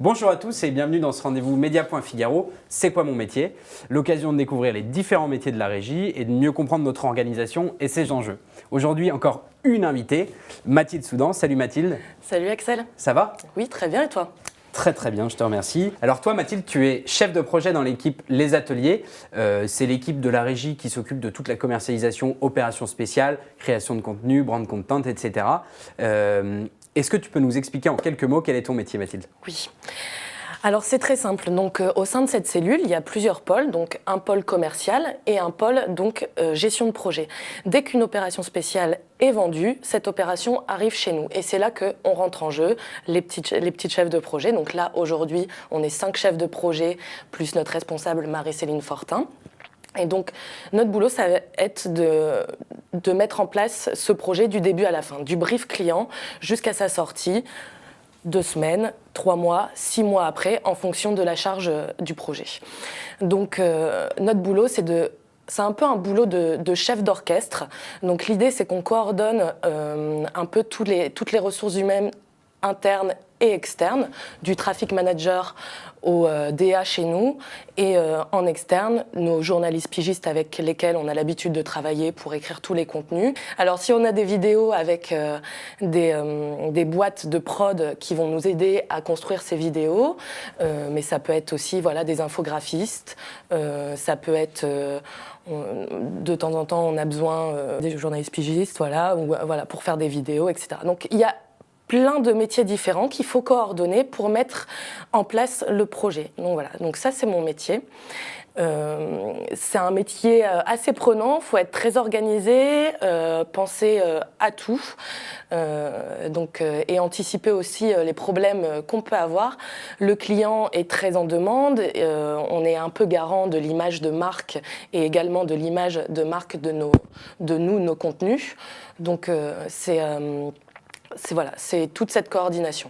Bonjour à tous et bienvenue dans ce rendez-vous Média.Figaro, c'est quoi mon métier? L'occasion de découvrir les différents métiers de la régie et de mieux comprendre notre organisation et ses enjeux. Aujourd'hui, encore une invitée, Mathilde Soudan. Salut Mathilde. Salut Axel. Ça va? Oui, très bien et toi? Très très bien, je te remercie. Alors toi Mathilde, tu es chef de projet dans l'équipe Les Ateliers. C'est l'équipe de la régie qui s'occupe de toute la commercialisation, opérations spéciales, création de contenu, brand content, etc. Est-ce que tu peux nous expliquer en quelques mots quel est ton métier Mathilde? Oui. Alors c'est très simple. Donc au sein de cette cellule, il y a plusieurs pôles, donc un pôle commercial et un pôle gestion de projet. Dès qu'une opération spéciale est vendue, cette opération arrive chez nous et c'est là qu'on rentre en jeu les petits chefs de projet. Donc là aujourd'hui, on est 5 chefs de projet plus notre responsable Marie-Céline Fortin. Et donc, notre boulot, ça va être de mettre en place ce projet du début à la fin, du brief client jusqu'à sa sortie, 2 semaines, 3 mois, 6 mois après, en fonction de la charge du projet. Donc, notre boulot, c'est un peu un boulot de chef d'orchestre. Donc, l'idée, c'est qu'on coordonne un peu toutes les ressources humaines internes et externes, du traffic manager au DA chez nous, et en externe, nos journalistes pigistes avec lesquels on a l'habitude de travailler pour écrire tous les contenus. Alors si on a des vidéos avec des boîtes de prod qui vont nous aider à construire ces vidéos, mais ça peut être aussi des infographistes, ça peut être... de temps en temps, on a besoin des journalistes pigistes, pour faire des vidéos, etc. Donc il y a plein de métiers différents qu'il faut coordonner pour mettre en place le projet. Donc voilà, donc ça c'est mon métier. C'est un métier assez prenant, il faut être très organisé, penser à tout et anticiper aussi les problèmes qu'on peut avoir. Le client est très en demande, on est un peu garant de l'image de marque et également de l'image de marque de nos contenus. Donc c'est toute cette coordination.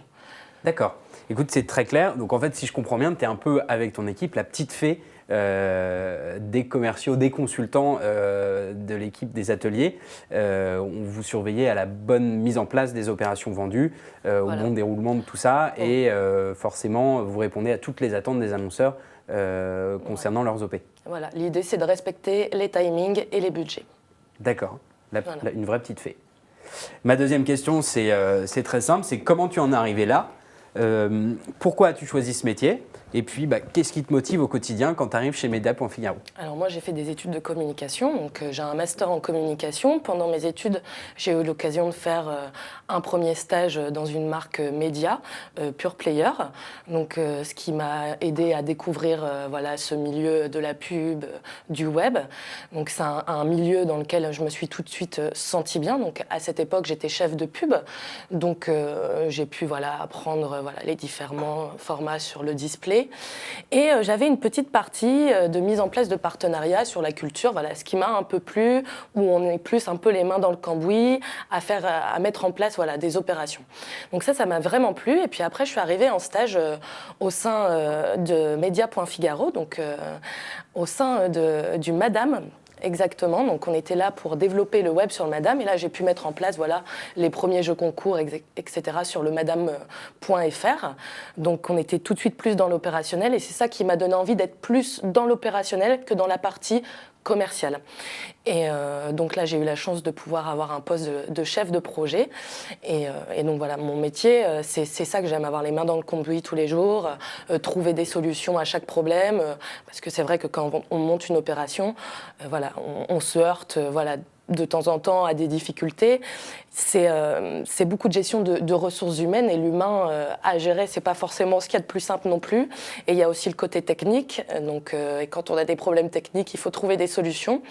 D'accord. Écoute, c'est très clair. Donc en fait, si je comprends bien, tu es un peu avec ton équipe la petite fée des commerciaux, des consultants de l'équipe des ateliers. On vous surveillez à la bonne mise en place des opérations vendues, au bon déroulement de tout ça. Et forcément, vous répondez à toutes les attentes des annonceurs concernant leurs OP. Voilà, l'idée, c'est de respecter les timings et les budgets. D'accord. Une vraie petite fée. Ma deuxième question, c'est très simple, c'est comment tu en es arrivé là? Pourquoi as-tu choisi ce métier? Et puis, qu'est-ce qui te motive au quotidien quand tu arrives chez Média.Figaro? Alors moi, j'ai fait des études de communication, donc j'ai un master en communication. Pendant mes études, j'ai eu l'occasion de faire un premier stage dans une marque média, Pure Player, donc ce qui m'a aidé à découvrir ce milieu de la pub, du web. Donc c'est un milieu dans lequel je me suis tout de suite sentie bien. Donc à cette époque, j'étais chef de pub, donc j'ai pu apprendre les différents formats sur le display. Et j'avais une petite partie de mise en place de partenariats sur la culture, ce qui m'a un peu plu, où on est plus un peu les mains dans le cambouis, à mettre en place des opérations. Donc ça m'a vraiment plu. Et puis après, je suis arrivée en stage au sein de Média.Figaro, donc au sein du Madame. Exactement, donc on était là pour développer le web sur le Madame et là j'ai pu mettre en place les premiers jeux concours, etc. sur le madame.fr. Donc on était tout de suite plus dans l'opérationnel et c'est ça qui m'a donné envie d'être plus dans l'opérationnel que dans la partie commerciale. Et donc là, j'ai eu la chance de pouvoir avoir un poste de chef de projet. Et donc voilà, mon métier, c'est ça que j'aime, avoir les mains dans le cambouis tous les jours, trouver des solutions à chaque problème. Parce que c'est vrai que quand on monte une opération, on se heurte, de temps en temps à des difficultés. C'est beaucoup de gestion de ressources humaines et l'humain à gérer, c'est pas forcément ce qu'il y a de plus simple non plus. Et il y a aussi le côté technique. Donc, et quand on a des problèmes techniques, il faut trouver des solutions.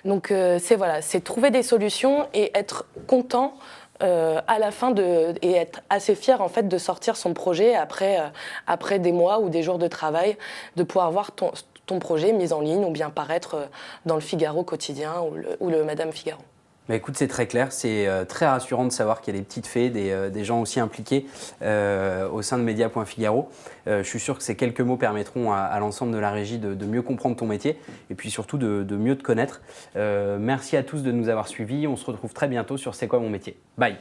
Donc c'est trouver des solutions et être content à la fin et être assez fier en fait de sortir son projet après des mois ou des jours de travail, de pouvoir voir ton projet mis en ligne ou bien paraître dans le Figaro quotidien ou le Madame Figaro. Écoute, c'est très clair, c'est très rassurant de savoir qu'il y a des petites fées, des gens aussi impliqués au sein de Média.Figaro. Je suis sûr que ces quelques mots permettront à l'ensemble de la régie de mieux comprendre ton métier et puis surtout de mieux te connaître. Merci à tous de nous avoir suivis, on se retrouve très bientôt sur C'est quoi mon métier. Bye.